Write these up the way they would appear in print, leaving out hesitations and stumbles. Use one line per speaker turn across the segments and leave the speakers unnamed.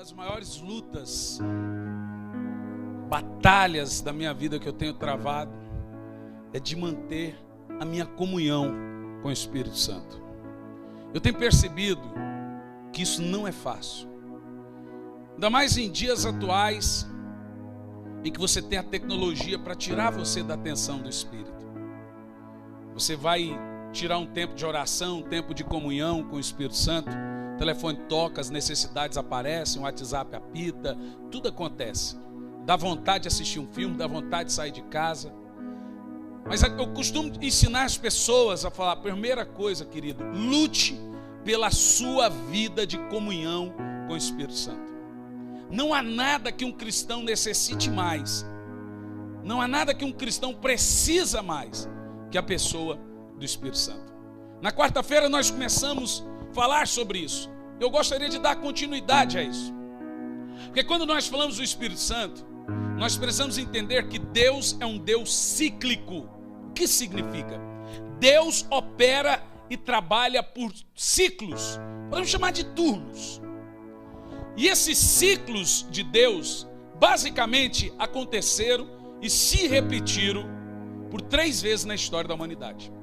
das maiores lutas, batalhas da minha vida que eu tenho travado é de manter a minha comunhão com o Espírito Santo. Eu tenho percebido que isso não é fácil. Ainda mais em dias atuais, em que você tem a tecnologia para tirar você da atenção do Espírito. Você vai tirar um tempo de oração, um tempo de comunhão com o Espírito Santo, o telefone toca, as necessidades aparecem, o WhatsApp apita, tudo acontece. Dá vontade de assistir um filme, dá vontade de sair de casa. Mas eu costumo ensinar as pessoas a falar, primeira coisa, querido, lute pela sua vida de comunhão com o Espírito Santo. Não há nada que um cristão necessite mais. Não há nada que um cristão precisa mais que a pessoa do Espírito Santo. Na quarta-feira nós começamos a falar sobre isso. Eu gostaria de dar continuidade a isso. Porque quando nós falamos do Espírito Santo, nós precisamos entender que Deus é um Deus cíclico. O que significa? Deus opera e trabalha por ciclos. Podemos chamar de turnos. E esses ciclos de Deus, basicamente, aconteceram e se repetiram por 3 vezes na história da humanidade.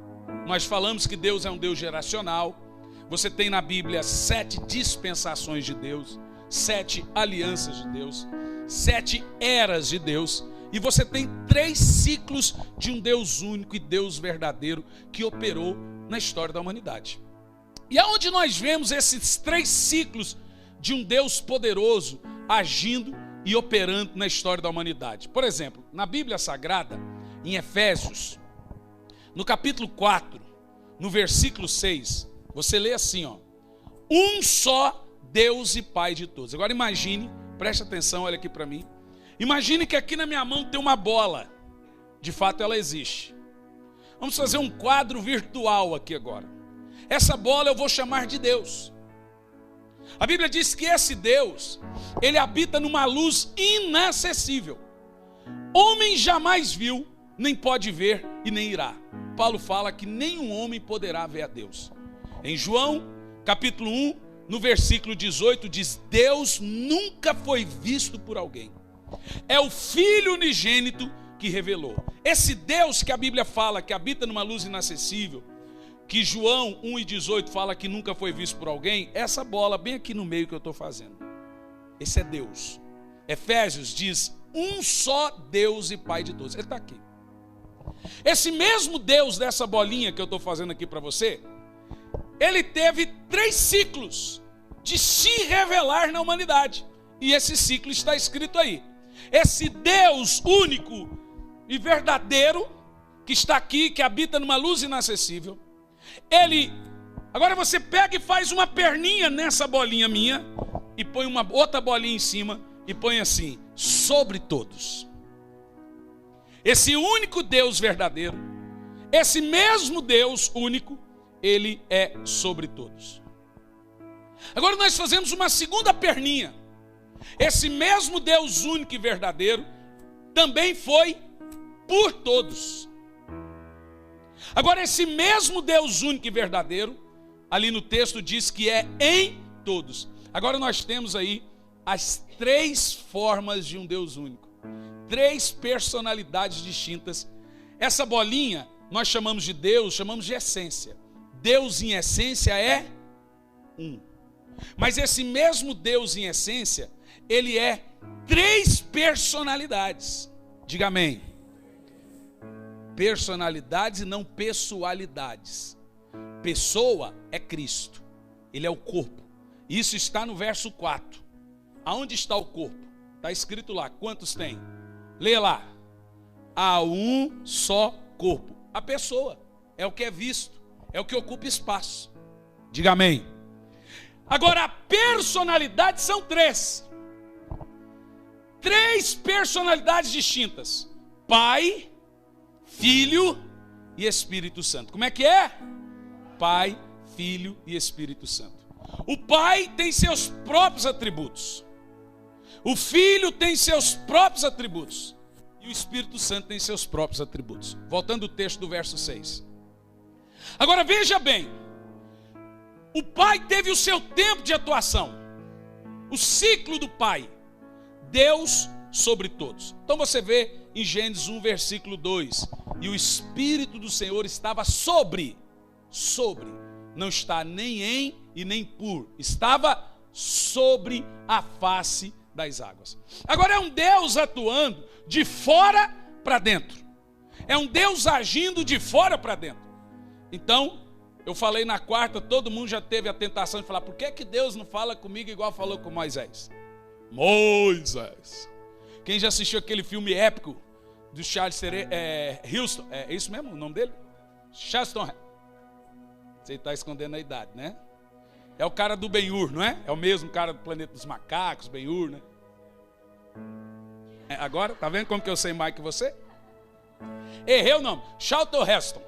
Nós falamos que Deus é um Deus geracional. Você tem na Bíblia 7 dispensações de Deus, 7 alianças de Deus, 7 eras de Deus. E você tem 3 ciclos de um Deus único e Deus verdadeiro que operou na história da humanidade. E aonde nós vemos esses 3 ciclos de um Deus poderoso agindo e operando na história da humanidade? Por exemplo, na Bíblia Sagrada, em Efésios, no capítulo 4, no versículo 6, você lê assim, ó: um só Deus e Pai de todos. Agora imagine, preste atenção, olha aqui para mim. Imagine que aqui na minha mão tem uma bola. De fato ela existe. Vamos fazer um quadro virtual aqui agora. Essa bola eu vou chamar de Deus. A Bíblia diz que esse Deus, ele habita numa luz inacessível. Homem jamais viu, nem pode ver e nem irá. Paulo fala que nenhum homem poderá ver a Deus. Em João, capítulo 1, no versículo 18, diz: Deus nunca foi visto por alguém. É o Filho unigênito que revelou. Esse Deus que a Bíblia fala que habita numa luz inacessível, que João 1,18 fala que nunca foi visto por alguém, essa bola bem aqui no meio que eu estou fazendo. Esse é Deus. Efésios diz: um só Deus e Pai de todos. Ele está aqui. Esse mesmo Deus dessa bolinha que eu estou fazendo aqui para você, ele teve 3 ciclos de se revelar na humanidade. E esse ciclo está escrito aí. Esse Deus único e verdadeiro, que está aqui, que habita numa luz inacessível, ele... Agora você pega e faz uma perninha nessa bolinha minha, e põe uma outra bolinha em cima, e põe assim: sobre todos. Esse único Deus verdadeiro, esse mesmo Deus único, ele é sobre todos. Agora nós fazemos uma segunda perninha. Esse mesmo Deus único e verdadeiro também foi por todos. Agora esse mesmo Deus único e verdadeiro, ali no texto diz que é em todos. Agora nós temos aí as 3 formas de um Deus único. 3 personalidades distintas. Essa bolinha nós chamamos de Deus, chamamos de essência. Deus em essência é um. Mas esse mesmo Deus em essência, ele é 3 personalidades. Diga amém. Personalidades e não pessoalidades. Pessoa é Cristo. Ele é o corpo. Isso está no verso 4. Aonde está o corpo? Está escrito lá. Quantos tem? Lê lá. Há um só corpo. A pessoa é o que é visto. É o que ocupa espaço. Diga amém. Agora a personalidade são 3. 3 personalidades distintas: Pai, Filho e Espírito Santo. Como é que é? Pai, Filho e Espírito Santo. O Pai tem seus próprios atributos. O Filho tem seus próprios atributos. E o Espírito Santo tem seus próprios atributos. Voltando ao texto do verso 6. Agora veja bem. O Pai teve o seu tempo de atuação. O ciclo do Pai. Deus sobre todos. Então você vê em Gênesis 1, versículo 2. E o Espírito do Senhor estava sobre. Não está nem em e nem por. Estava sobre a face das águas. Agora é um Deus atuando de fora para dentro. É um Deus agindo de fora para dentro. Então, eu falei na quarta, todo mundo já teve a tentação de falar, por que Deus não fala comigo igual falou com Moisés? Moisés. Quem já assistiu aquele filme épico do Charles Houston? É isso mesmo o nome dele? Charleston. Você está escondendo a idade, né? É o cara do Ben-Hur, não é? É o mesmo cara do Planeta dos Macacos, Ben-Hur, né? Agora, tá vendo como que eu sei mais que você? Errei o nome. Charlton Heston.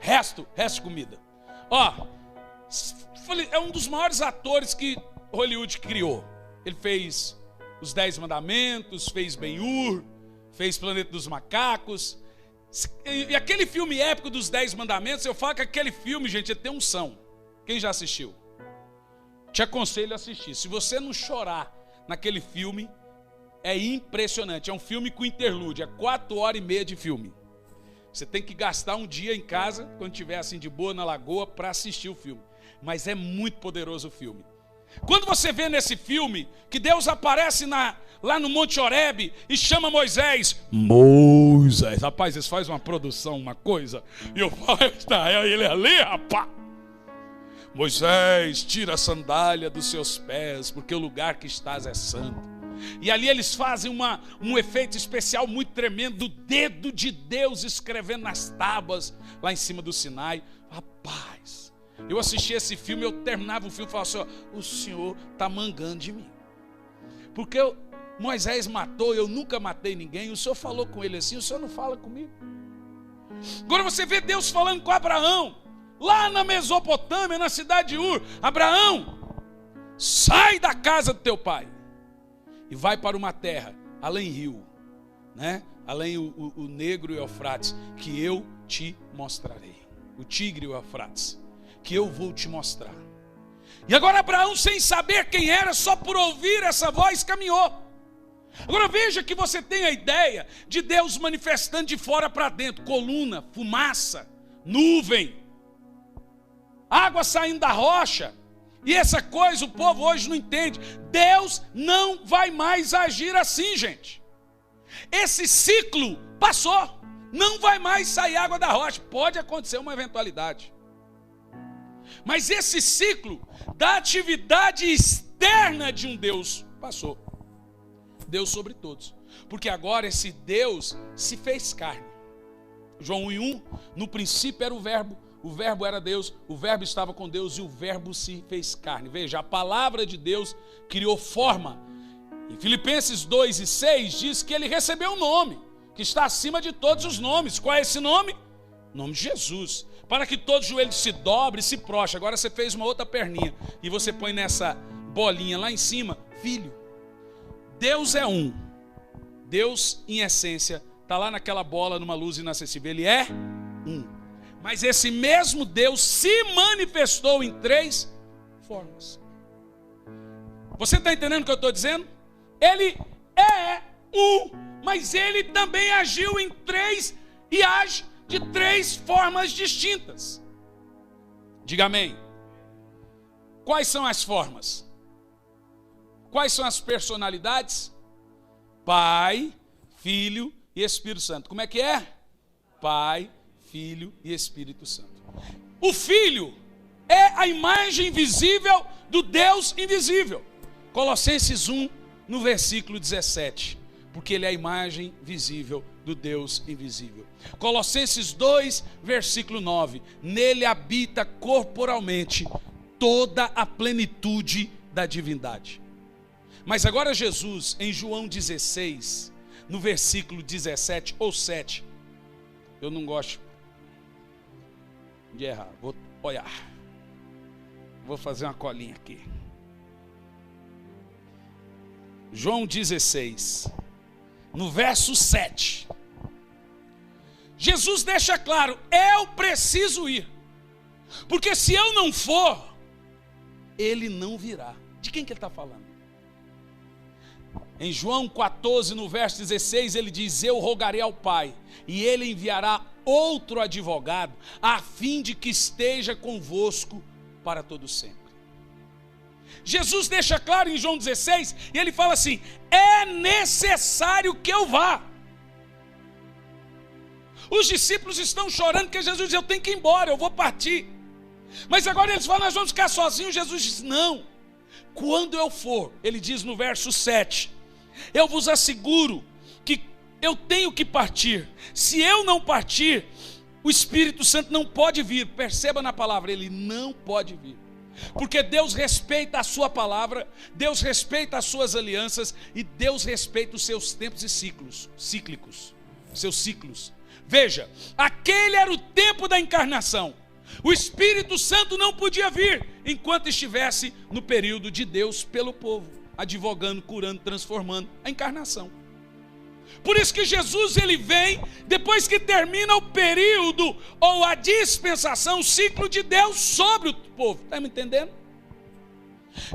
Resto comida. Ó, é um dos maiores atores que Hollywood criou. Ele fez Os 10 Mandamentos, fez Ben-Hur, fez Planeta dos Macacos. E aquele filme épico dos 10 Mandamentos, eu falo que aquele filme, gente, tem unção. Quem já assistiu? Te aconselho a assistir. Se você não chorar naquele filme, é impressionante. É um filme com interlúdio, é 4h30 de filme. Você tem que gastar um dia em casa, quando estiver assim de boa na lagoa, para assistir o filme. Mas é muito poderoso o filme. Quando você vê nesse filme que Deus aparece lá no Monte Horebe e chama Moisés. Moisés, rapaz, eles fazem uma produção, uma coisa. E eu falo, está ele ali, rapaz. Moisés, tira a sandália dos seus pés, porque o lugar que estás é santo. E ali eles fazem um efeito especial muito tremendo, do dedo de Deus escrevendo nas tábuas lá em cima do Sinai. Rapaz, eu assisti esse filme, eu terminava o filme e falava assim, ó, o Senhor está mangando de mim. Porque Moisés matou, eu nunca matei ninguém, o Senhor falou com ele assim, o Senhor não fala comigo. Agora você vê Deus falando com Abraão, lá na Mesopotâmia, na cidade de Ur. Abraão, sai da casa do teu pai e vai para uma terra, além rio, né? Além o Negro e o Eufrates, que eu te mostrarei. O Tigre e o Eufrates, que eu vou te mostrar. E agora Abraão, sem saber quem era, só por ouvir essa voz, caminhou. Agora veja que você tem a ideia de Deus manifestando de fora para dentro. Coluna, fumaça, nuvem, água saindo da rocha. E essa coisa o povo hoje não entende. Deus não vai mais agir assim, gente. Esse ciclo passou. Não vai mais sair água da rocha. Pode acontecer uma eventualidade. Mas esse ciclo da atividade externa de um Deus passou. Deus sobre todos. Porque agora esse Deus se fez carne. João 1:1, no princípio era o verbo era Deus, o verbo estava com Deus e o verbo se fez carne. Veja, a palavra de Deus criou forma. Em Filipenses 2:6 diz que ele recebeu um nome, que está acima de todos os nomes. Qual é esse nome? O nome de Jesus. Para que todo joelho se dobre e se prostre. Agora você fez uma outra perninha e você põe nessa bolinha lá em cima, filho. Deus é um. Deus em essência está lá naquela bola numa luz inacessível. Ele é um. Mas esse mesmo Deus se manifestou em 3 formas. Você está entendendo o que eu estou dizendo? Ele é um, mas ele também agiu em 3 e age de 3 formas distintas. Diga amém. Quais são as formas? Quais são as personalidades? Pai, Filho e Espírito Santo. Como é que é? Pai, Filho e Espírito Santo. O Filho é a imagem visível do Deus invisível. Colossenses 1, no versículo 17. Porque ele é a imagem visível do Deus invisível. Colossenses 2, versículo 9. Nele habita corporalmente toda a plenitude da divindade. Mas agora Jesus, em João 16, no versículo 17 ou 7, eu não gosto de errar, vou olhar, vou fazer uma colinha aqui. João 16, no verso 7, Jesus deixa claro, eu preciso ir, porque se eu não for, ele não virá. De quem que ele está falando? Em João 14, no verso 16, ele diz: eu rogarei ao Pai, e ele enviará outro advogado, a fim de que esteja convosco para todo sempre. Jesus deixa claro em João 16, e ele fala assim: é necessário que eu vá. Os discípulos estão chorando porque Jesus diz: eu tenho que ir embora, eu vou partir. Mas agora eles falam: nós vamos ficar sozinhos. Jesus diz: não, quando eu for, ele diz no verso 7, eu vos asseguro que eu tenho que partir. Se eu não partir, o Espírito Santo não pode vir. Perceba na palavra, ele não pode vir. Porque Deus respeita a sua palavra, Deus respeita as suas alianças e Deus respeita os seus tempos e cíclicos, seus ciclos. Veja, aquele era o tempo da encarnação. O Espírito Santo não podia vir enquanto estivesse no período de Deus pelo povo, advogando, curando, transformando, a encarnação. Por isso que Jesus ele vem depois que termina o período ou a dispensação, o ciclo de Deus sobre o povo. Está me entendendo?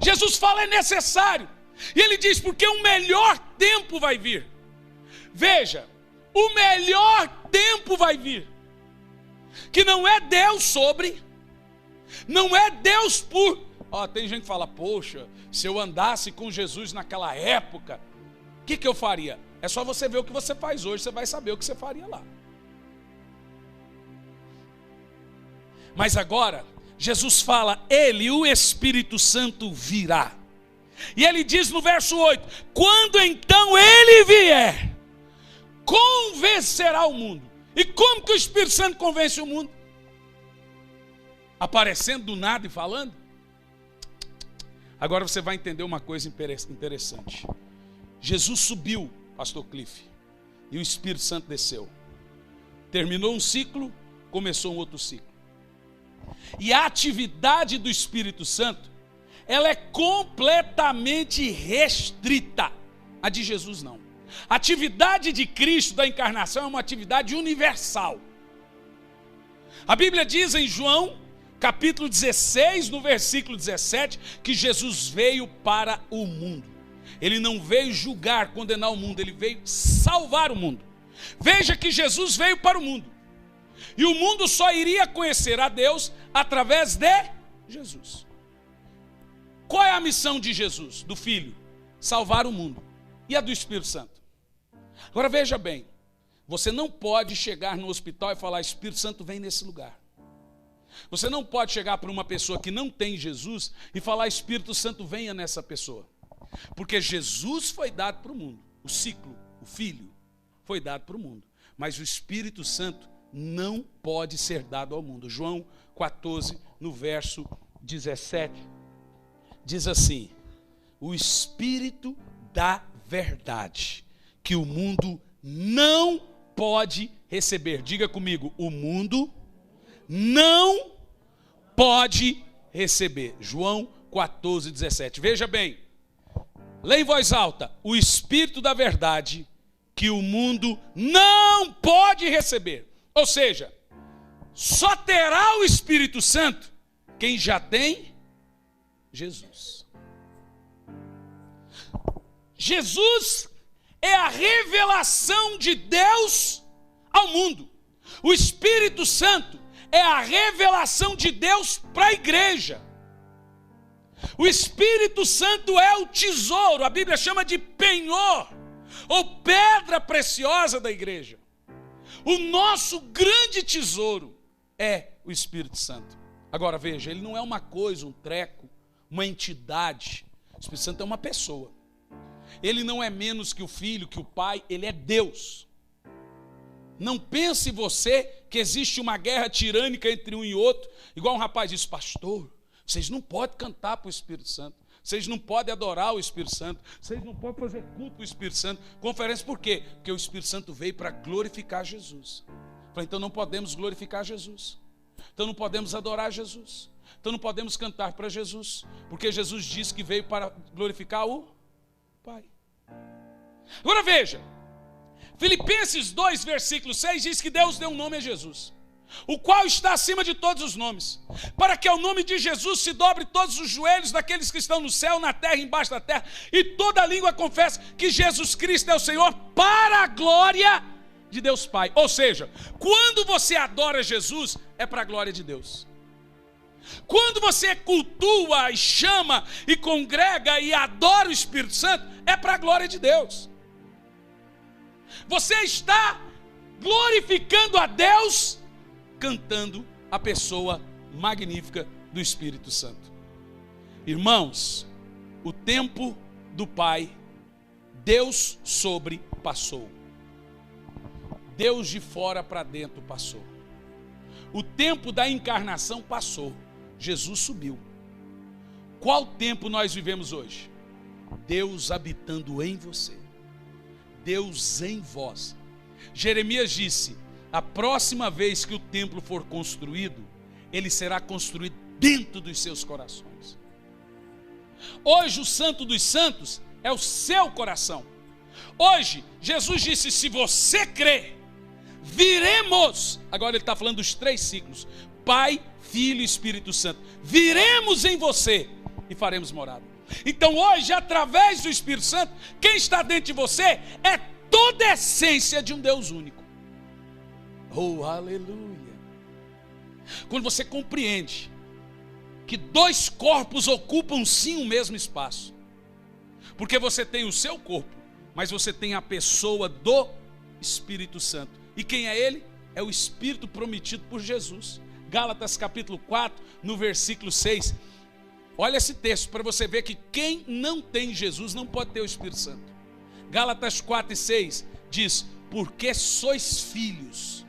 Jesus fala: é necessário. E ele diz: porque o melhor tempo vai vir. Veja, o melhor tempo vai vir. Que não é Deus sobre, não é Deus por. Tem gente que fala: poxa, se eu andasse com Jesus naquela época, o que eu faria? É só você ver o que você faz hoje, você vai saber o que você faria lá. Mas agora, Jesus fala: ele, o Espírito Santo, virá. E ele diz no verso 8: quando então ele vier, convencerá o mundo. E como que o Espírito Santo convence o mundo? Aparecendo do nada e falando? Agora você vai entender uma coisa interessante. Jesus subiu, pastor Cliff, e o Espírito Santo desceu. Terminou um ciclo, começou um outro ciclo. E a atividade do Espírito Santo, ela é completamente restrita. A de Jesus não. A atividade de Cristo da encarnação é uma atividade universal. A Bíblia diz em João, capítulo 16, no versículo 17, que Jesus veio para o mundo. Ele não veio julgar, condenar o mundo, ele veio salvar o mundo. Veja que Jesus veio para o mundo. E o mundo só iria conhecer a Deus através de Jesus. Qual é a missão de Jesus, do Filho? Salvar o mundo. E a do Espírito Santo? Agora veja bem, você não pode chegar no hospital e falar: Espírito Santo vem nesse lugar. Você não pode chegar para uma pessoa que não tem Jesus e falar: Espírito Santo venha nessa pessoa. Porque Jesus foi dado para o mundo, o ciclo, o Filho foi dado para o mundo, mas o Espírito Santo não pode ser dado ao mundo. João 14, no verso 17, diz assim: o Espírito da verdade, que o mundo não pode receber. Diga comigo: o mundo não pode receber. João 14, 17. Veja bem, leia em voz alta: o Espírito da verdade, que o mundo não pode receber. Ou seja, só terá o Espírito Santo quem já tem Jesus. Jesus é a revelação de Deus ao mundo. O Espírito Santo é a revelação de Deus para a igreja. O Espírito Santo é o tesouro, a Bíblia chama de penhor, ou pedra preciosa da igreja. O nosso grande tesouro é o Espírito Santo. Agora veja, ele não é uma coisa, um treco, uma entidade. O Espírito Santo é uma pessoa. Ele não é menos que o Filho, que o Pai, ele é Deus. Não pense você que existe uma guerra tirânica entre um e outro, igual um rapaz disse: pastor, vocês não podem cantar para o Espírito Santo, vocês não podem adorar o Espírito Santo, vocês não podem fazer culto para o Espírito Santo. Conferência por quê? Porque o Espírito Santo veio para glorificar Jesus. Falei: então não podemos glorificar Jesus, então não podemos adorar Jesus, então não podemos cantar para Jesus, porque Jesus disse que veio para glorificar o Pai. Agora veja, Filipenses 2, versículo 6 diz que Deus deu um nome a Jesus. o qual está acima de todos os nomes, para que ao nome de Jesus se dobre todos os joelhos daqueles que estão no céu, na terra e embaixo da terra, e toda língua confesse que Jesus Cristo é o Senhor, para a glória de Deus Pai. Ou seja, quando você adora Jesus, é para a glória de Deus. Quando você cultua e chama e congrega e adora o Espírito Santo, é para a glória de Deus. Você está glorificando a Deus cantando a pessoa magnífica do Espírito Santo. Irmãos, o tempo do Pai, Deus sobre passou. Deus de fora para dentro passou. O tempo da encarnação passou. Jesus subiu. Qual tempo nós vivemos hoje? Deus habitando em você. Deus em vós. Jeremias disse: a próxima vez que o templo for construído, ele será construído dentro dos seus corações. Hoje o Santo dos Santos é o seu coração. Hoje Jesus disse: se você crê, viremos. Agora ele está falando dos 3 ciclos: Pai, Filho e Espírito Santo. Viremos em você e faremos morada. Então hoje, através do Espírito Santo, quem está dentro de você é toda a essência de um Deus único. Oh, aleluia! Quando você compreende que 2 corpos ocupam sim o mesmo espaço, porque você tem o seu corpo, mas você tem a pessoa do Espírito Santo. E quem é ele? É o Espírito prometido por Jesus. Gálatas capítulo 4, no versículo 6. Olha esse texto para você ver que quem não tem Jesus não pode ter o Espírito Santo. Gálatas 4 e 6 diz: porque sois filhos,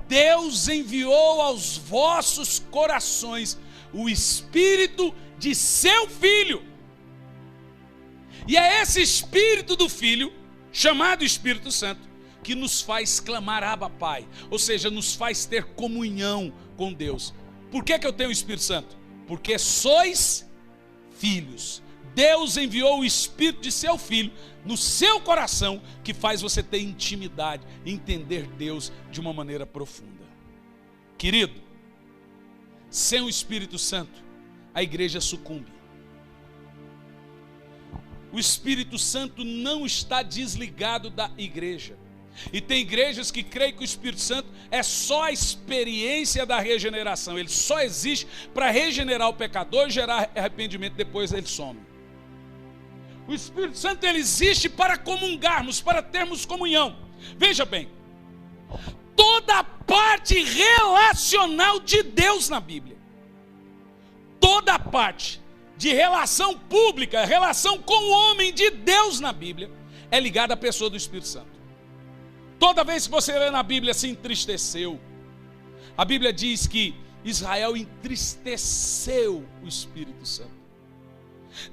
Deus enviou aos vossos corações o Espírito de seu Filho. E é esse Espírito do Filho, chamado Espírito Santo, que nos faz clamar Abba Pai, ou seja, nos faz ter comunhão com Deus. Por que eu tenho o Espírito Santo? Porque sois filhos. Deus enviou o Espírito de seu Filho no seu coração, que faz você ter intimidade, entender Deus de uma maneira profunda. Querido, sem o Espírito Santo, a igreja sucumbe. O Espírito Santo não está desligado da igreja. E tem igrejas que creem que o Espírito Santo é só a experiência da regeneração. Ele só existe para regenerar o pecador e gerar arrependimento, depois ele some. O Espírito Santo ele existe para comungarmos, para termos comunhão. Veja bem, toda a parte relacional de Deus na Bíblia, toda a parte de relação pública, relação com o homem de Deus na Bíblia, é ligada à pessoa do Espírito Santo. Toda vez que você lê na Bíblia se entristeceu, a Bíblia diz que Israel entristeceu o Espírito Santo.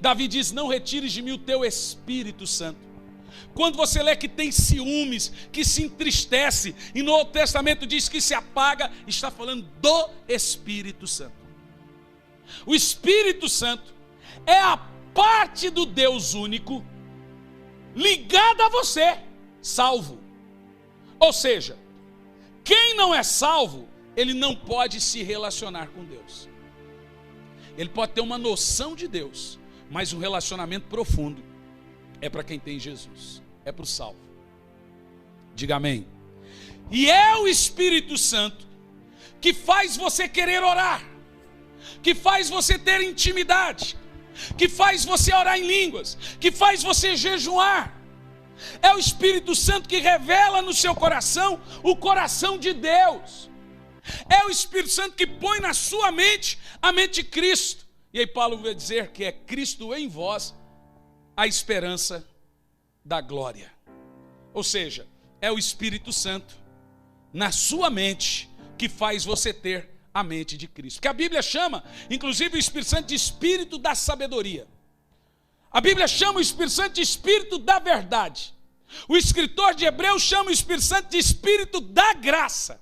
Davi diz: não retires de mim o teu Espírito Santo. Quando você lê que tem ciúmes, que se entristece, e no Novo Testamento diz que se apaga, está falando do Espírito Santo. O Espírito Santo é a parte do Deus único ligada a você, salvo. Ou seja, quem não é salvo, ele não pode se relacionar com Deus. Ele pode ter uma noção de Deus, mas um relacionamento profundo é para quem tem Jesus, é para o salvo. Diga amém. E é o Espírito Santo que faz você querer orar, que faz você ter intimidade, que faz você orar em línguas, que faz você jejuar. É o Espírito Santo que revela no seu coração o coração de Deus. É o Espírito Santo que põe na sua mente a mente de Cristo. E aí Paulo vai dizer que é Cristo em vós, a esperança da glória. Ou seja, é o Espírito Santo na sua mente que faz você ter a mente de Cristo. Que a Bíblia chama, inclusive, o Espírito Santo de Espírito da sabedoria. A Bíblia chama o Espírito Santo de Espírito da verdade. O escritor de Hebreus chama o Espírito Santo de Espírito da graça.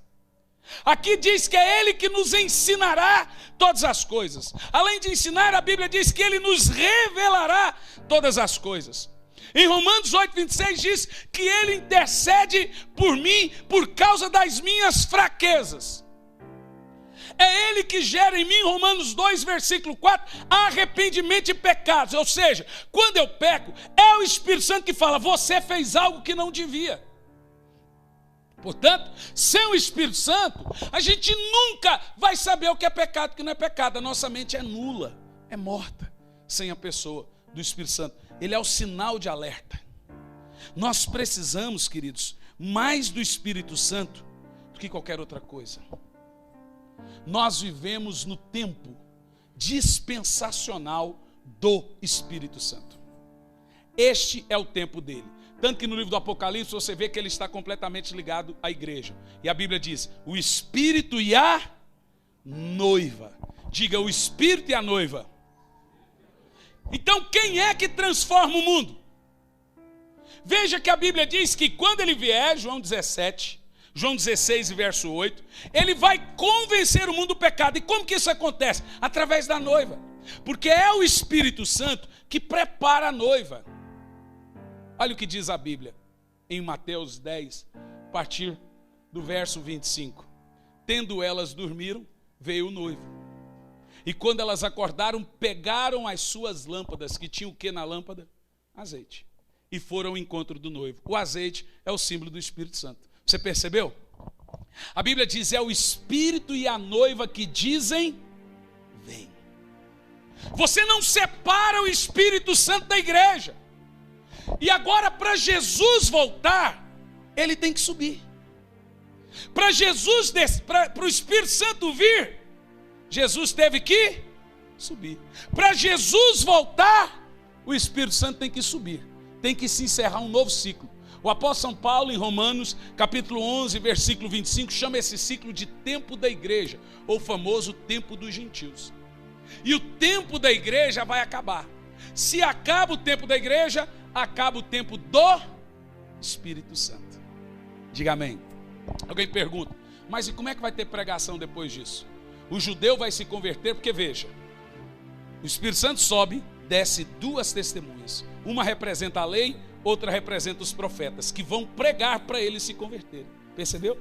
Aqui diz que é Ele que nos ensinará todas as coisas. Além de ensinar, a Bíblia diz que Ele nos revelará todas as coisas. Em Romanos 8:26 diz que Ele intercede por mim por causa das minhas fraquezas. É Ele que gera em mim, Romanos 2, versículo 4, arrependimento de pecados. Ou seja, quando eu peco, é o Espírito Santo que fala, você fez algo que não devia. Portanto, sem o Espírito Santo, a gente nunca vai saber o que é pecado e o que não é pecado. A nossa mente é nula, é morta, sem a pessoa do Espírito Santo. Ele é o sinal de alerta. Nós precisamos, queridos, mais do Espírito Santo do que qualquer outra coisa. Nós vivemos no tempo dispensacional do Espírito Santo. Este é o tempo dele. Tanto que no livro do Apocalipse você vê que ele está completamente ligado à igreja. E a Bíblia diz, o Espírito e a noiva. Diga, o Espírito e a noiva. Então quem é que transforma o mundo? Veja que a Bíblia diz que quando ele vier, João 17, João 16, verso 8, ele vai convencer o mundo do pecado. E como que isso acontece? Através da noiva. Porque é o Espírito Santo que prepara a noiva. Olha o que diz a Bíblia, em Mateus 10, a partir do verso 25. Tendo elas dormiram, veio o noivo. E quando elas acordaram, pegaram as suas lâmpadas, que tinham o que na lâmpada? Azeite. E foram ao encontro do noivo. O azeite é o símbolo do Espírito Santo. Você percebeu? A Bíblia diz, é o Espírito e a noiva que dizem, vem. Você não separa o Espírito Santo da igreja. E agora, para Jesus voltar, ele tem que subir. Para Jesus, para o Espírito Santo vir, Jesus teve que subir. Para Jesus voltar, o Espírito Santo tem que subir. Tem que se encerrar um novo ciclo. O apóstolo São Paulo, em Romanos, capítulo 11, versículo 25, chama esse ciclo de tempo da igreja, ou famoso tempo dos gentios. E o tempo da igreja vai acabar. Se acaba o tempo da igreja, acaba o tempo do Espírito Santo. Diga amém. Alguém pergunta, mas e como é que vai ter pregação depois disso? O judeu vai se converter, porque veja, o Espírito Santo sobe, desce duas testemunhas. Uma representa a lei, outra representa os profetas, que vão pregar para eles se converterem. Percebeu?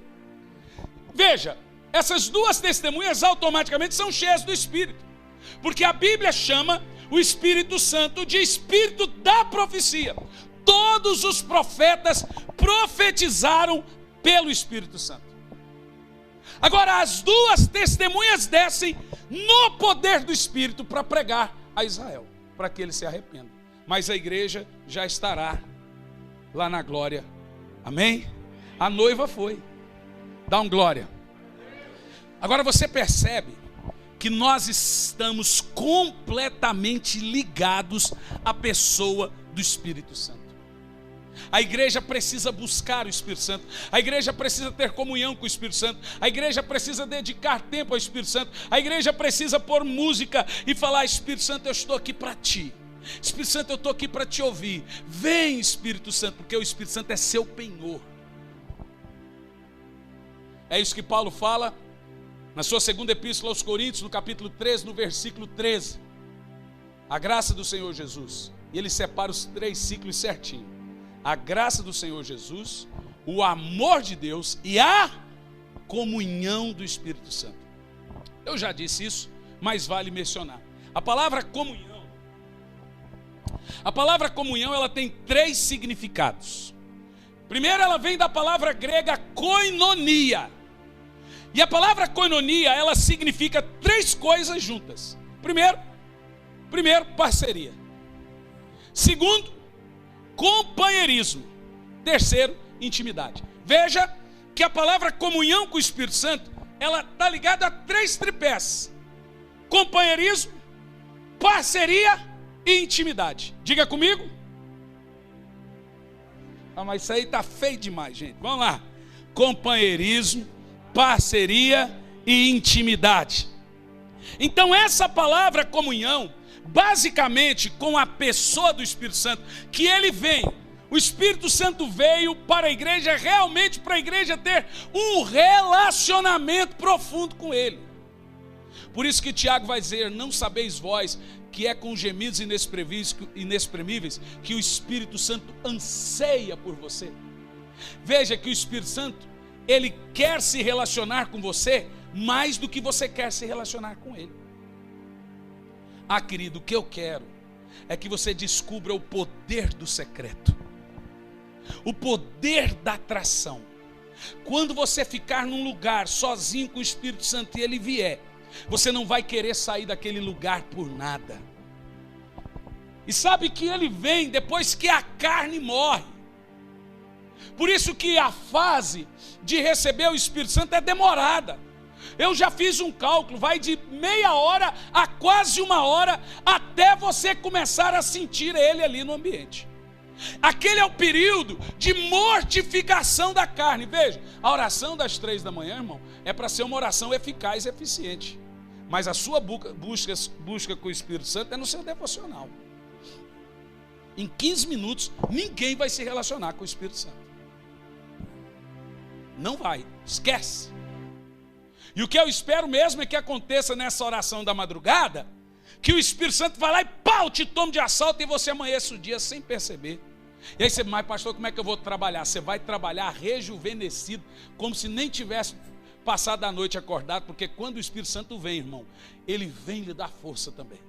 Veja, essas duas testemunhas automaticamente são cheias do Espírito. Porque a Bíblia chama o Espírito Santo de Espírito da profecia. Todos os profetas profetizaram pelo Espírito Santo. Agora as duas testemunhas descem no poder do Espírito para pregar a Israel, para que ele se arrependa. Mas a igreja já estará lá na glória. Amém? A noiva foi. Dá um glória. Agora você percebe que nós estamos completamente ligados à pessoa do Espírito Santo. A igreja precisa buscar o Espírito Santo. A igreja precisa ter comunhão com o Espírito Santo. A igreja precisa dedicar tempo ao Espírito Santo. A igreja precisa pôr música e falar, Espírito Santo, eu estou aqui para ti. Espírito Santo, eu estou aqui para te ouvir. Vem, Espírito Santo, porque o Espírito Santo é seu penhor. É isso que Paulo fala na sua segunda epístola aos Coríntios, no capítulo 13, no versículo 13. A graça do Senhor Jesus. E ele separa os 3 ciclos certinho. A graça do Senhor Jesus, o amor de Deus e a comunhão do Espírito Santo. Eu já disse isso, mas vale mencionar. A palavra comunhão, ela tem 3 significados. Primeiro, ela vem da palavra grega koinonia. E a palavra koinonia, ela significa 3 coisas juntas. Primeiro, parceria. Segundo, companheirismo. Terceiro, intimidade. Veja que a palavra comunhão com o Espírito Santo, ela está ligada a 3 tripés: companheirismo, parceria e intimidade. Diga comigo. Ah, mas isso aí está feio demais, gente. Vamos lá. Companheirismo, parceria e intimidade. Então essa palavra comunhão, basicamente com a pessoa do Espírito Santo, que ele vem, o Espírito Santo veio para a igreja, realmente para a igreja ter um relacionamento profundo com ele. Por isso que Tiago vai dizer, não sabeis vós que é com gemidos inexprimíveis que o Espírito Santo anseia por você. Veja que o Espírito Santo, ele quer se relacionar com você mais do que você quer se relacionar com Ele. Ah, querido, o que eu quero é que você descubra o poder do secreto, o poder da atração. Quando você ficar num lugar sozinho com o Espírito Santo e ele vier, você não vai querer sair daquele lugar por nada. E sabe que ele vem depois que a carne morre. Por isso que a fase de receber o Espírito Santo é demorada. Eu já fiz um cálculo, vai de meia hora a quase uma hora até você começar a sentir ele ali no ambiente. Aquele é o período de mortificação da carne. Veja, a oração das 3 da manhã, irmão, é para ser uma oração eficaz e eficiente. Mas a sua busca com o Espírito Santo é no seu devocional. Em 15 minutos, ninguém vai se relacionar com o Espírito Santo. Não vai, esquece. E o que eu espero mesmo é que aconteça nessa oração da madrugada, que o Espírito Santo vai lá e pau, te tome de assalto e você amanheça o dia sem perceber. E aí você, mas pastor, como é que eu vou trabalhar? Você vai trabalhar rejuvenescido, como se nem tivesse passado a noite acordado, porque quando o Espírito Santo vem, irmão, ele vem lhe dar força também.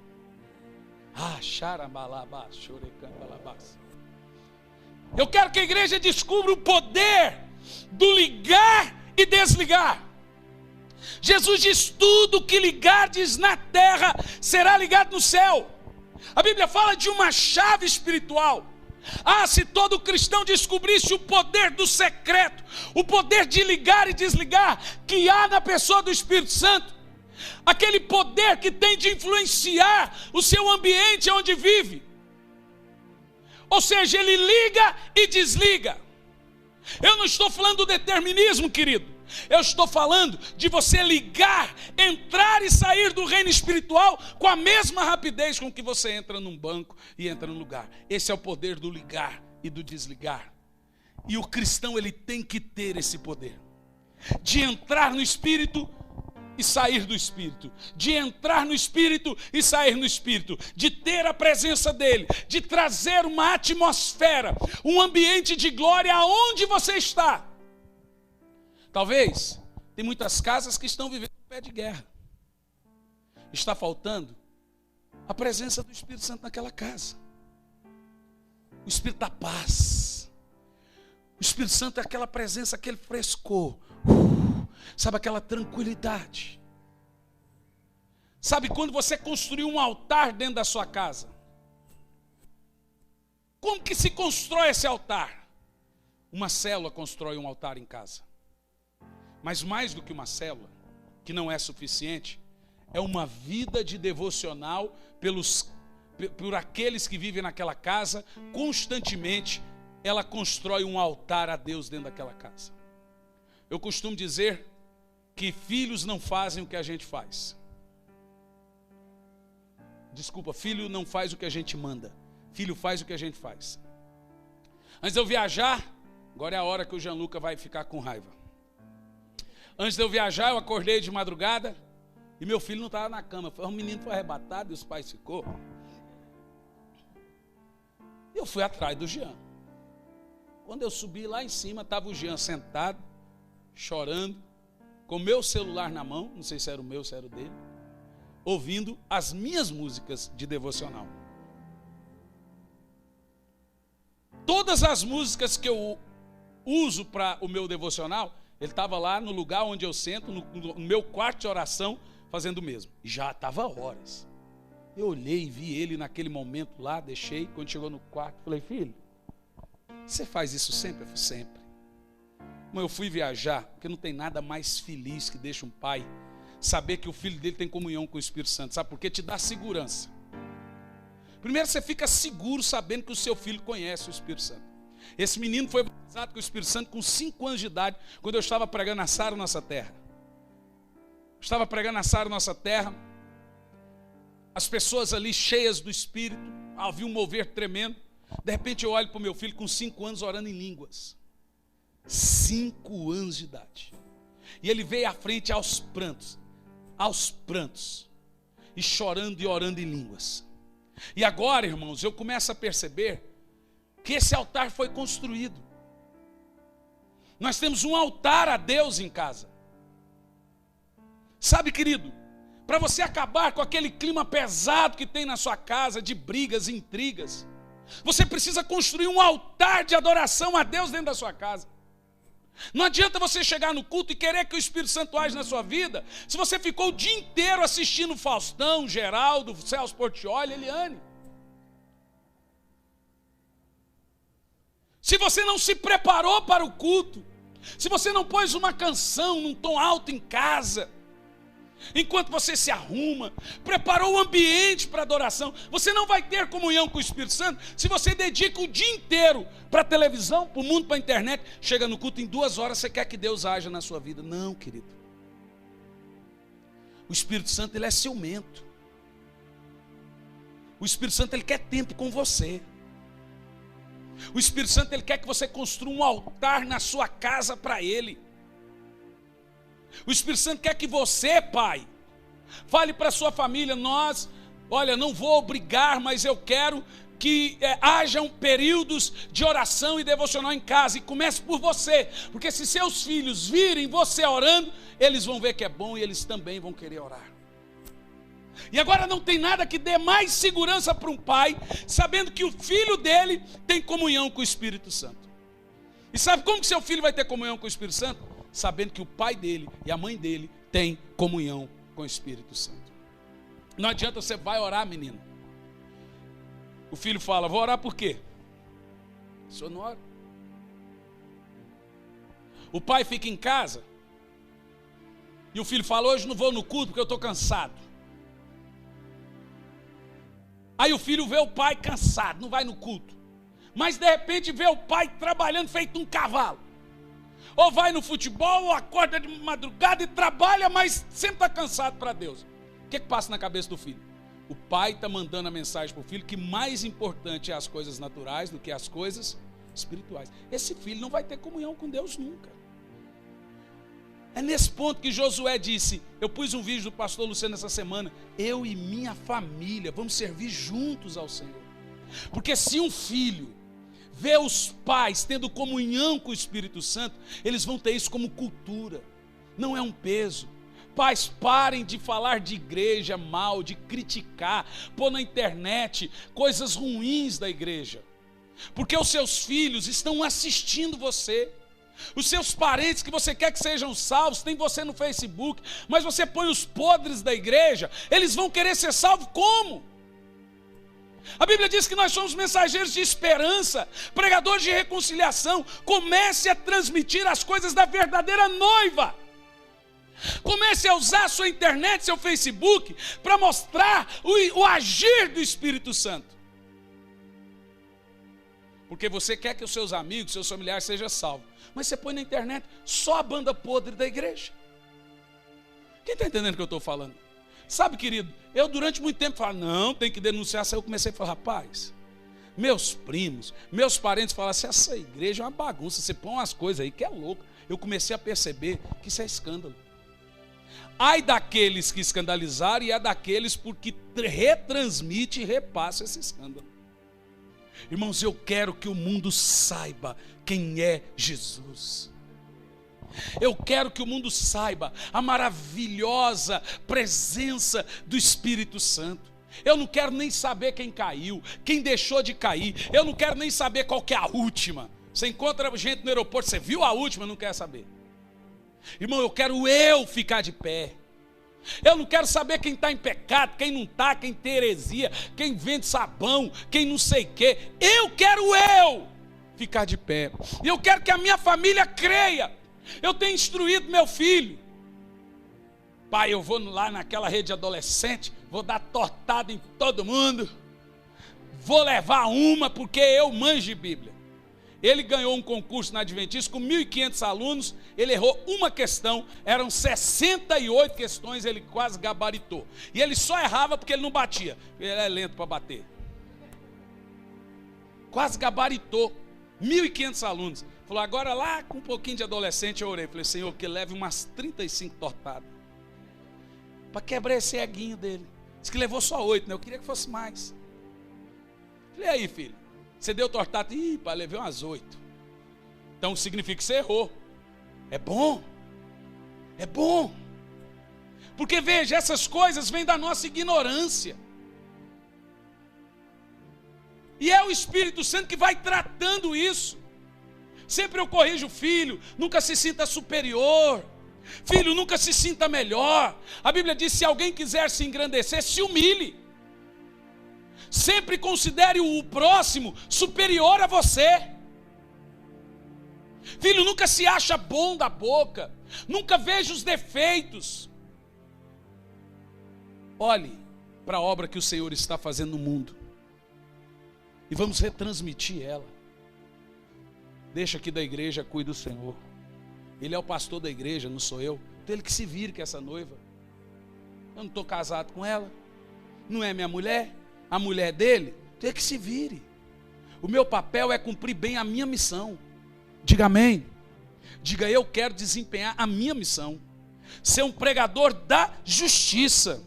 Eu quero que a igreja descubra o poder do ligar e desligar. Jesus diz: tudo que ligardes na terra será ligado no céu. A Bíblia fala de uma chave espiritual. Se todo cristão descobrisse o poder do secreto, o poder de ligar e desligar que há na pessoa do Espírito Santo, aquele poder que tem de influenciar o seu ambiente onde vive. Ou seja, ele liga e desliga. Eu não estou falando do determinismo, querido. Eu estou falando de você ligar, entrar e sair do reino espiritual com a mesma rapidez com que você entra num banco e entra num lugar. Esse é o poder do ligar e do desligar. E o cristão, ele tem que ter esse poder de entrar no Espírito e sair do Espírito, de entrar no Espírito e sair no Espírito, de ter a presença dele, de trazer uma atmosfera, um ambiente de glória aonde você está. Talvez, tem muitas casas que estão vivendo em pé de guerra. Está faltando a presença do Espírito Santo naquela casa. O Espírito da paz. O Espírito Santo é aquela presença, aquele frescor. Sabe, aquela tranquilidade. Sabe quando você construiu um altar dentro da sua casa? Como que se constrói esse altar? Uma célula constrói um altar em casa. Mas mais do que uma célula, que não é suficiente, é uma vida de devocional por aqueles que vivem naquela casa. Constantemente ela constrói um altar a Deus dentro daquela casa. Eu costumo dizer que filhos não fazem o que a gente faz. Desculpa, filho não faz o que a gente manda. Filho faz o que a gente faz. Antes de eu viajar, agora é a hora que o Gianluca vai ficar com raiva. Antes de eu viajar, eu acordei de madrugada e meu filho não estava na cama. O menino foi arrebatado e os pais ficou. Eu fui atrás do Jean. Quando eu subi lá em cima, estava o Jean sentado, chorando, com o meu celular na mão, não sei se era o meu, se era o dele, ouvindo as minhas músicas de devocional. Todas as músicas que eu uso para o meu devocional, ele estava lá no lugar onde eu sento, no meu quarto de oração, fazendo o mesmo. E já estava horas. Eu olhei e vi ele naquele momento lá, deixei. Quando chegou no quarto, falei: filho, você faz isso sempre? Eu falei: sempre. Mas eu fui viajar, porque não tem nada mais feliz que deixa um pai saber que o filho dele tem comunhão com o Espírito Santo. Sabe por quê? Te dá segurança. Primeiro, você fica seguro sabendo que o seu filho conhece o Espírito Santo. Esse menino foi batizado com o Espírito Santo com 5 anos de idade, quando eu estava pregando a Sara Nossa Terra. Estava pregando a Sara Nossa Terra, as pessoas ali cheias do Espírito, havia um mover tremendo. De repente eu olho para o meu filho com 5 anos orando em línguas. 5 anos de idade. E ele veio à frente aos prantos, e chorando e orando em línguas. E agora, irmãos, eu começo a perceber que esse altar foi construído. Nós temos um altar a Deus em casa. Sabe, querido, para você acabar com aquele clima pesado que tem na sua casa, de brigas e intrigas, você precisa construir um altar de adoração a Deus dentro da sua casa. Não adianta você chegar no culto e querer que o Espírito Santo age na sua vida, se você ficou o dia inteiro assistindo Faustão, Geraldo, Celso Portiolli, Eliane. Se você não se preparou para o culto, se você não pôs uma canção num tom alto em casa, enquanto você se arruma, preparou o ambiente para adoração, você não vai ter comunhão com o Espírito Santo se você dedica o dia inteiro para a televisão, para o mundo, para a internet. Chega no culto, em 2 horas você quer que Deus haja na sua vida. Não, querido. O Espírito Santo, ele é ciumento. O Espírito Santo, ele quer tempo com você. O Espírito Santo, ele quer que você construa um altar na sua casa para ele. O Espírito Santo quer que você, pai, fale para a sua família: olha, não vou obrigar, mas eu quero que hajam períodos de oração e devocional em casa, e comece por você, porque se seus filhos virem você orando, eles vão ver que é bom e eles também vão querer orar. E agora não tem nada que dê mais segurança para um pai, sabendo que o filho dele tem comunhão com o Espírito Santo. E sabe como que seu filho vai ter comunhão com o Espírito Santo? Sabendo que o pai dele e a mãe dele têm comunhão com o Espírito Santo. Não adianta você vai orar, menino. O filho fala: vou orar por quê? O senhor não ora. O pai fica em casa e o filho fala: hoje não vou no culto porque eu estou cansado. Aí o filho vê o pai cansado, não vai no culto. Mas de repente vê o pai trabalhando feito um cavalo. Ou vai no futebol, ou acorda de madrugada e trabalha, mas sempre está cansado para Deus. O que passa na cabeça do filho? O pai está mandando a mensagem para o filho que mais importante é as coisas naturais do que as coisas espirituais. Esse filho não vai ter comunhão com Deus nunca. É nesse ponto que Josué disse, eu pus um vídeo do pastor Luciano essa semana: eu e minha família vamos servir juntos ao Senhor. Porque se um filho vê os pais tendo comunhão com o Espírito Santo, eles vão ter isso como cultura, não é um peso. Pais, parem de falar de igreja mal, de criticar, pôr na internet coisas ruins da igreja, porque os seus filhos estão assistindo você. Os seus parentes que você quer que sejam salvos, tem você no Facebook, mas você põe os podres da igreja, eles vão querer ser salvos como? A Bíblia diz que nós somos mensageiros de esperança, pregadores de reconciliação. Comece a transmitir as coisas da verdadeira noiva. Comece a usar a sua internet, seu Facebook, para mostrar o agir do Espírito Santo. Porque você quer que os seus amigos, seus familiares sejam salvos, mas você põe na internet só a banda podre da igreja. Quem está entendendo o que eu estou falando? Sabe, querido, eu durante muito tempo falo, não, tem que denunciar. Aí eu comecei a falar, rapaz, meus primos, meus parentes falam assim, essa igreja é uma bagunça, você põe umas coisas aí que é louco. Eu comecei a perceber que isso é escândalo. Ai daqueles que escandalizaram e ai daqueles porque retransmite e repassa esse escândalo. Irmãos, eu quero que o mundo saiba quem é Jesus. Eu quero que o mundo saiba a maravilhosa presença do Espírito Santo. Eu não quero nem saber quem caiu, quem deixou de cair. Eu não quero nem saber qual que é a última. Você encontra gente no aeroporto, você viu a última, não quer saber. Irmão, eu quero ficar de pé. Eu não quero saber quem está em pecado, quem não está, quem tem heresia, quem vende sabão, quem não sei o quê. Eu quero ficar de pé. E eu quero que a minha família creia. Eu tenho instruído meu filho. Pai, eu vou lá naquela rede de adolescente, vou dar tortada em todo mundo. Vou levar uma porque eu manjo de Bíblia. Ele ganhou um concurso na Adventista com 1.500 alunos, ele errou uma questão, eram 68 questões, ele quase gabaritou. E ele só errava porque ele não batia, ele é lento para bater. Quase gabaritou, 1.500 alunos. Falou, agora lá com um pouquinho de adolescente eu orei. Falei, Senhor, que leve umas 35 tortadas, para quebrar esse eguinho dele. Diz que levou só 8, né? Eu queria que fosse mais. Falei, aí filho, você deu tortada? Ih, pai, levei umas 8. Então significa que você errou. É bom. É bom. Porque veja, essas coisas vêm da nossa ignorância. E é o Espírito Santo que vai tratando isso. Sempre eu corrijo o filho, nunca se sinta superior. Filho, nunca se sinta melhor. A Bíblia diz, se alguém quiser se engrandecer, se humilhe. Sempre considere o próximo superior a você. Filho, nunca se acha bom da boca. Nunca veja os defeitos. Olhe para a obra que o Senhor está fazendo no mundo. E vamos retransmitir ela. Deixa aqui da igreja, cuide do Senhor. Ele é o pastor da igreja, não sou eu. Então ele que se vire com essa noiva. Eu não estou casado com ela. Não é minha mulher. A mulher dele, então ele que se vire. O meu papel é cumprir bem a minha missão. Diga amém. Diga, eu quero desempenhar a minha missão. Ser um pregador da justiça.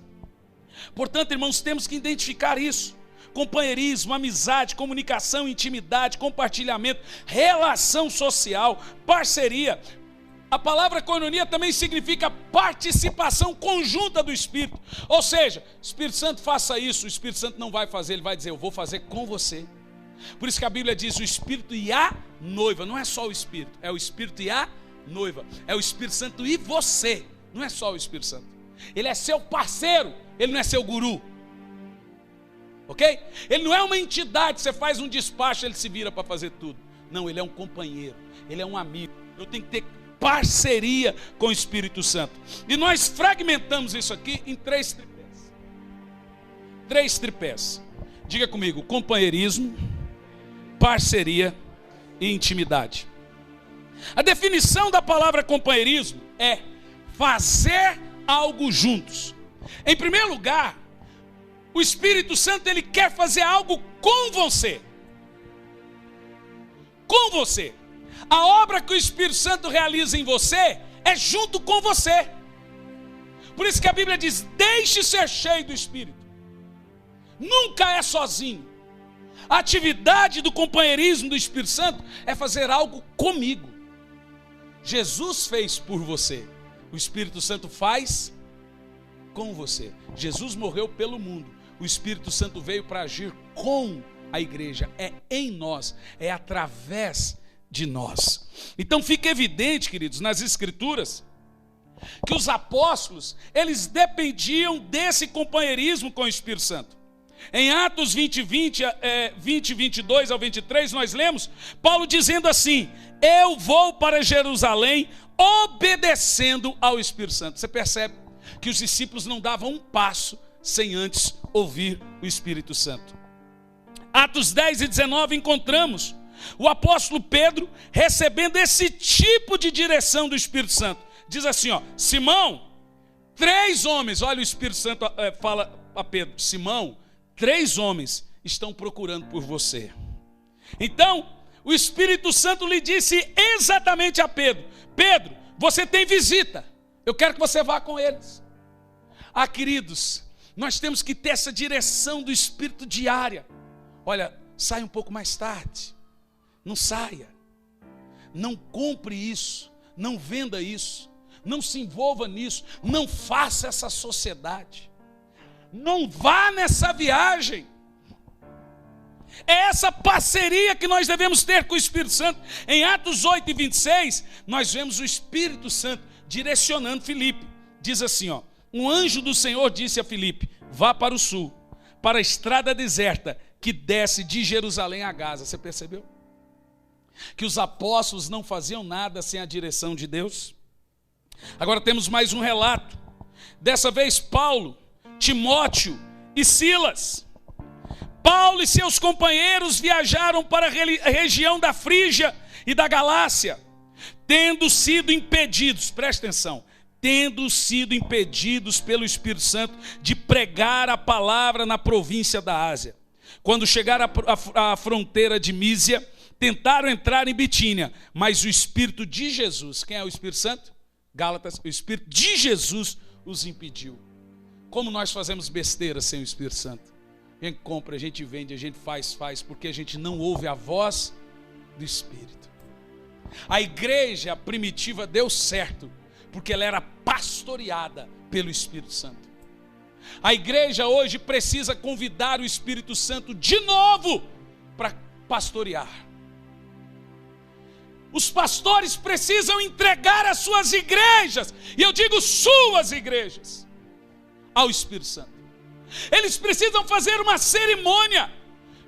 Portanto, irmãos, temos que identificar isso. Companheirismo, amizade, comunicação, intimidade, compartilhamento, relação social, parceria. A palavra koinonia também significa participação conjunta do Espírito. Ou seja, o Espírito Santo faça isso, o Espírito Santo não vai fazer, ele vai dizer, eu vou fazer com você. Por isso que a Bíblia diz o Espírito e a noiva. Não é só o Espírito, é o Espírito e a noiva. É o Espírito Santo e você. Não é só o Espírito Santo. Ele é seu parceiro, ele não é seu guru. Ok? Ele não é uma entidade, você faz um despacho, ele se vira para fazer tudo. Não, ele é um companheiro, ele é um amigo. Eu tenho que ter parceria com o Espírito Santo. E nós fragmentamos isso aqui em 3 tripés. 3 tripés. Diga comigo, companheirismo, parceria e intimidade. A definição da palavra companheirismo é fazer algo juntos. Em primeiro lugar, o Espírito Santo, ele quer fazer algo com você. Com você. A obra que o Espírito Santo realiza em você é junto com você. Por isso que a Bíblia diz, deixe ser cheio do Espírito. Nunca é sozinho. A atividade do companheirismo do Espírito Santo é fazer algo comigo. Jesus fez por você. O Espírito Santo faz com você. Jesus morreu pelo mundo. O Espírito Santo veio para agir com a igreja. É em nós, é através de nós. Então fica evidente, queridos, nas Escrituras, que os apóstolos, eles dependiam desse companheirismo com o Espírito Santo. Em Atos 20, 22 ao 23, nós lemos Paulo dizendo assim, eu vou para Jerusalém obedecendo ao Espírito Santo. Você percebe que os discípulos não davam um passo sem antes ouvir o Espírito Santo. Atos 10 e 19 encontramos o apóstolo Pedro recebendo esse tipo de direção do Espírito Santo. Diz assim, ó, Simão, 3 homens, olha o Espírito Santo fala a Pedro, Simão, 3 homens estão procurando por você. Então, o Espírito Santo lhe disse exatamente a Pedro, Pedro, você tem visita, eu quero que você vá com eles. Ah, queridos, nós temos que ter essa direção do Espírito diária. Olha, saia um pouco mais tarde. Não saia. Não compre isso. Não venda isso. Não se envolva nisso. Não faça essa sociedade. Não vá nessa viagem. É essa parceria que nós devemos ter com o Espírito Santo. Em Atos 8 e 26, nós vemos o Espírito Santo direcionando Filipe. Diz assim, ó. Um anjo do Senhor disse a Filipe, vá para o sul, para a estrada deserta que desce de Jerusalém a Gaza. Você percebeu? Que os apóstolos não faziam nada sem a direção de Deus. Agora temos mais um relato. Dessa vez Paulo, Timóteo e Silas. Paulo e seus companheiros viajaram para a região da Frígia e da Galácia, tendo sido impedidos, presta atenção, tendo sido impedidos pelo Espírito Santo de pregar a palavra na província da Ásia. Quando chegaram à fronteira de Mísia, tentaram entrar em Bitínia, mas o Espírito de Jesus, quem é o Espírito Santo? Gálatas, o Espírito de Jesus os impediu. Como nós fazemos besteira sem o Espírito Santo? A gente compra, a gente vende, a gente faz, porque a gente não ouve a voz do Espírito. A igreja primitiva deu certo, porque ela era pastoreada pelo Espírito Santo. A igreja hoje precisa convidar o Espírito Santo de novo para pastorear. Os pastores precisam entregar as suas igrejas, e eu digo suas igrejas, ao Espírito Santo. Eles precisam fazer uma cerimônia.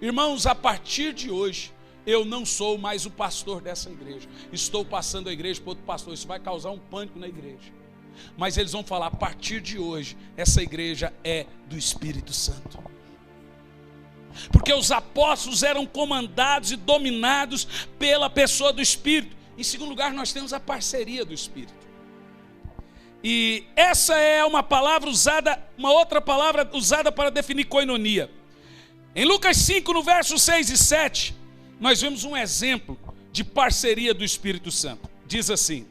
Irmãos, a partir de hoje, eu não sou mais o pastor dessa igreja. Estou passando a igreja para outro pastor. Isso vai causar um pânico na igreja. Mas eles vão falar, a partir de hoje, essa igreja é do Espírito Santo. Porque os apóstolos eram comandados e dominados pela pessoa do Espírito. Em segundo lugar, nós temos a parceria do Espírito. E essa é uma palavra usada, uma outra palavra usada para definir koinonia. Em Lucas 5, no verso 6 e 7, nós vemos um exemplo de parceria do Espírito Santo. Diz assim: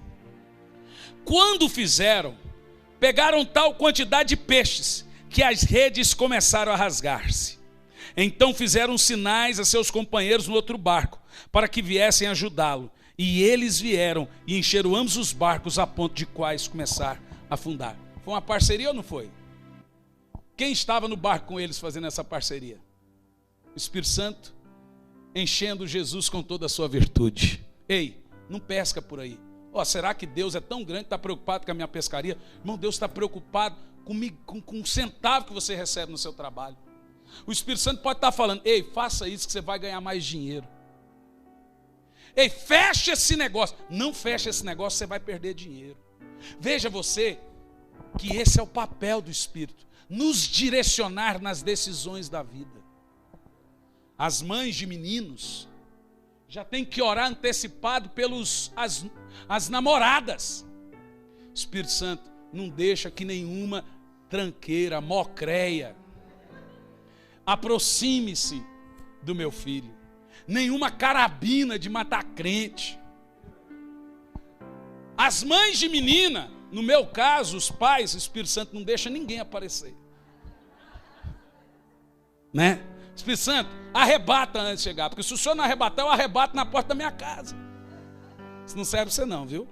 quando fizeram, pegaram tal quantidade de peixes, que as redes começaram a rasgar-se. Então fizeram sinais a seus companheiros no outro barco, para que viessem ajudá-lo. E eles vieram e encheram ambos os barcos, a ponto de quais começar a afundar. Foi uma parceria ou não foi? Quem estava no barco com eles fazendo essa parceria? O Espírito Santo enchendo Jesus com toda a sua virtude. Ei, não pesca por aí. Será que Deus é tão grande, está preocupado com a minha pescaria? Irmão, Deus está preocupado comigo, com um centavo que você recebe no seu trabalho. O Espírito Santo pode estar falando, ei, faça isso que você vai ganhar mais dinheiro. Ei, feche esse negócio. Não feche esse negócio, você vai perder dinheiro. Veja você que esse é o papel do Espírito, nos direcionar nas decisões da vida. As mães de meninos já tem que orar antecipado pelas namoradas. Espírito Santo, não deixa que nenhuma tranqueira, mocreia aproxime-se do meu filho. Nenhuma carabina de matar crente. As mães de menina, no meu caso, os pais, o Espírito Santo não deixa ninguém aparecer. Né? Espírito Santo, arrebata antes de chegar, porque se o senhor não arrebatar, eu arrebato na porta da minha casa. Isso não serve para você não, viu?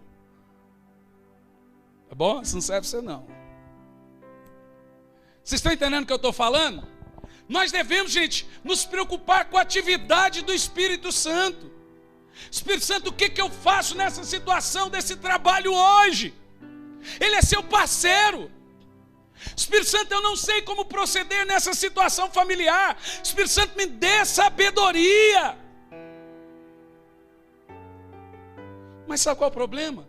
Tá bom? Isso não serve para você não. Vocês estão entendendo o que eu estou falando? Nós devemos, gente, nos preocupar com a atividade do Espírito Santo. Espírito Santo, o que eu faço nessa situação desse trabalho hoje? Ele é seu parceiro. Espírito Santo, eu não sei como proceder nessa situação familiar. Espírito Santo, me dê sabedoria. Mas sabe qual é o problema,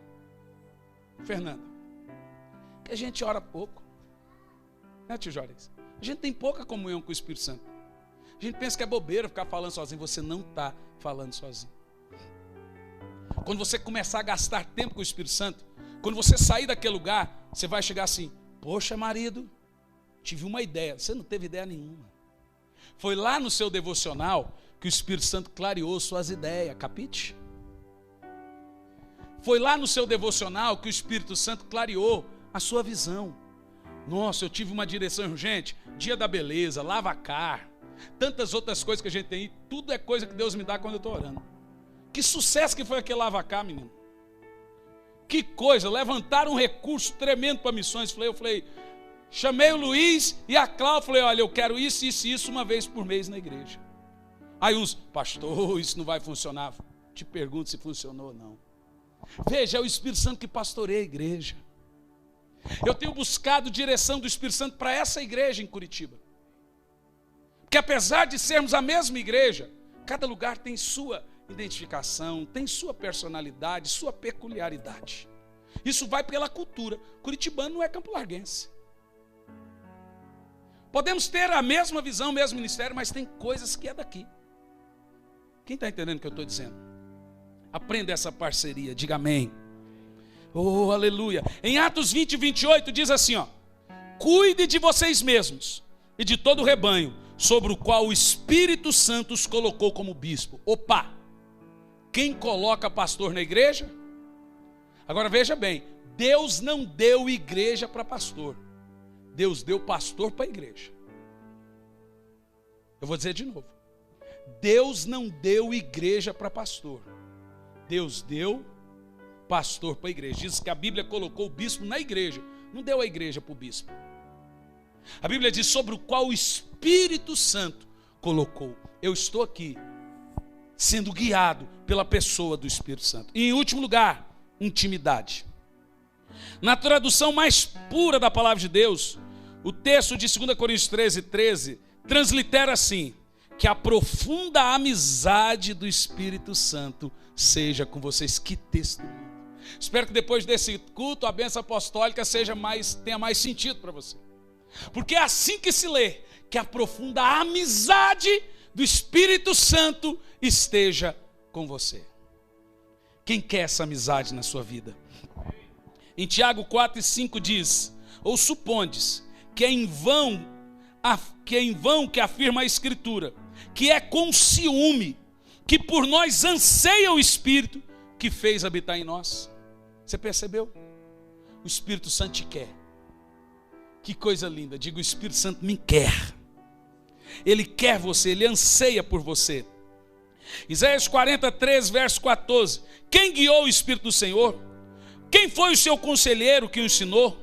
Fernanda? Que a gente ora pouco. Né, tio Jorge? A gente tem pouca comunhão com o Espírito Santo. A gente pensa que é bobeira ficar falando sozinho. Você não está falando sozinho. Quando você começar a gastar tempo com o Espírito Santo, quando você sair daquele lugar, você vai chegar assim, poxa marido, tive uma ideia. Você não teve ideia nenhuma. Foi lá no seu devocional que o Espírito Santo clareou suas ideias, capite? Foi lá no seu devocional que o Espírito Santo clareou a sua visão. Nossa, eu tive uma direção urgente, dia da beleza, lavacar, tantas outras coisas que a gente tem, tudo é coisa que Deus me dá quando eu estou orando. Que sucesso que foi aquele lavacar, menino. Que coisa, levantaram um recurso tremendo para missões. Eu falei, chamei o Luiz e a Cláudia, falei, olha, eu quero isso, isso e isso uma vez por mês na igreja. Aí uns, pastor, isso não vai funcionar. Te pergunto se funcionou ou não. Veja, é o Espírito Santo que pastoreia a igreja. Eu tenho buscado direção do Espírito Santo para essa igreja em Curitiba. Porque apesar de sermos a mesma igreja, cada lugar tem sua identificação, tem sua personalidade, sua peculiaridade. Isso vai pela cultura. Curitibano não é Campo Larguense. Podemos ter a mesma visão, o mesmo ministério, mas tem coisas que é daqui. Quem está entendendo o que eu estou dizendo? Aprenda essa parceria, diga amém. Oh, aleluia. Em Atos 20, 28 diz assim, ó: cuide de vocês mesmos e de todo o rebanho, sobre o qual o Espírito Santo os colocou como bispo. Opa! Quem coloca pastor na igreja? Agora veja bem, Deus não deu igreja para pastor. Deus deu pastor para a igreja. Eu vou dizer de novo. Deus não deu igreja para pastor. Deus deu pastor para a igreja. Diz que a Bíblia colocou o bispo na igreja, não deu a igreja para o bispo. A Bíblia diz sobre o qual o Espírito Santo colocou. Eu estou aqui sendo guiado pela pessoa do Espírito Santo. E em último lugar, intimidade. Na tradução mais pura da palavra de Deus, o texto de 2 Coríntios 13:13 translitera assim: que a profunda amizade do Espírito Santo seja com vocês. Que texto lindo. Espero que depois desse culto a bênção apostólica tenha mais sentido para você. Porque é assim que se lê, que a profunda amizade do Espírito Santo esteja com você. Quem quer essa amizade na sua vida? Em Tiago 4:5 diz: ou supondes que é em vão que afirma a Escritura, que é com ciúme que por nós anseia o Espírito que fez habitar em nós. Você percebeu? O Espírito Santo te quer. Que coisa linda. Diga: o Espírito Santo me quer. Ele quer você, ele anseia por você. Isaías 43, verso 14. Quem guiou o Espírito do Senhor? Quem foi o seu conselheiro que o ensinou?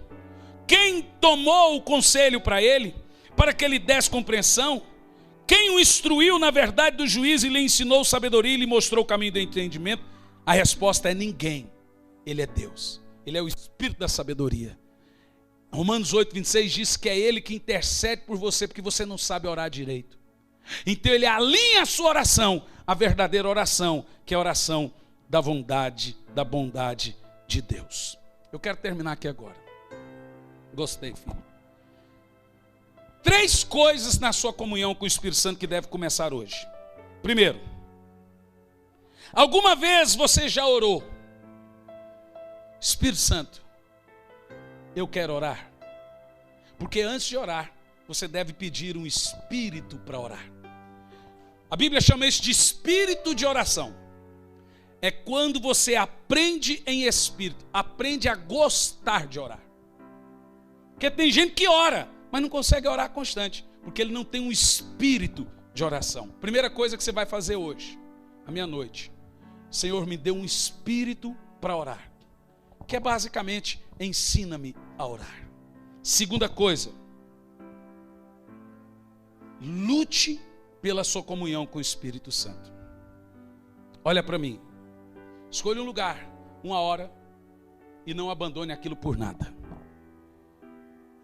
Quem tomou o conselho para ele, para que ele desse compreensão? Quem o instruiu na verdade do juízo e lhe ensinou sabedoria e lhe mostrou o caminho do entendimento? A resposta é ninguém. Ele é Deus. Ele é o Espírito da sabedoria. Romanos 8:26 diz que é Ele que intercede por você, porque você não sabe orar direito. Então Ele alinha a sua oração, a verdadeira oração, que é a oração da bondade de Deus. Eu quero terminar aqui agora. Gostei, filho. 3 coisas na sua comunhão com o Espírito Santo que deve começar hoje. Primeiro, alguma vez você já orou: Espírito Santo, eu quero orar? Porque antes de orar, você deve pedir um espírito para orar. A Bíblia chama isso de espírito de oração. É quando você aprende em espírito, aprende a gostar de orar. Porque tem gente que ora, mas não consegue orar constante, porque ele não tem um espírito de oração. Primeira coisa que você vai fazer hoje, à meia-noite: Senhor, me dê um espírito para orar. Que é basicamente: ensina-me a orar. Segunda coisa, lute pela sua comunhão com o Espírito Santo. Olha para mim, escolha um lugar, uma hora, e não abandone aquilo por nada.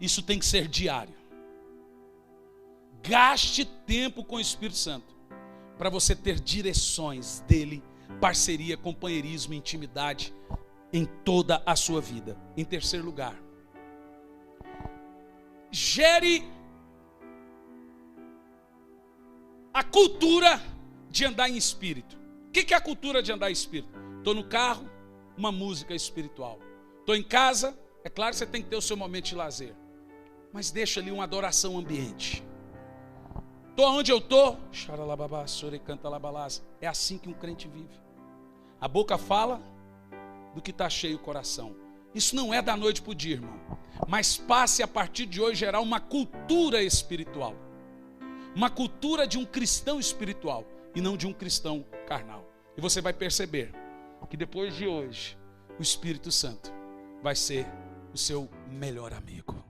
Isso tem que ser diário. Gaste tempo com o Espírito Santo, para você ter direções dele, parceria, companheirismo, intimidade em toda a sua vida. Em terceiro lugar, gere a cultura de andar em espírito. O que é a cultura de andar em espírito? Estou no carro, uma música espiritual. Estou em casa, é claro que você tem que ter o seu momento de lazer, mas deixa ali uma adoração ambiente. Estou onde eu estou, é assim que um crente vive. A boca fala do que está cheio o coração. Isso não é da noite para o dia, irmão. Mas passe a partir de hoje gerar uma cultura espiritual. Uma cultura de um cristão espiritual e não de um cristão carnal. E você vai perceber que depois de hoje, o Espírito Santo vai ser o seu melhor amigo.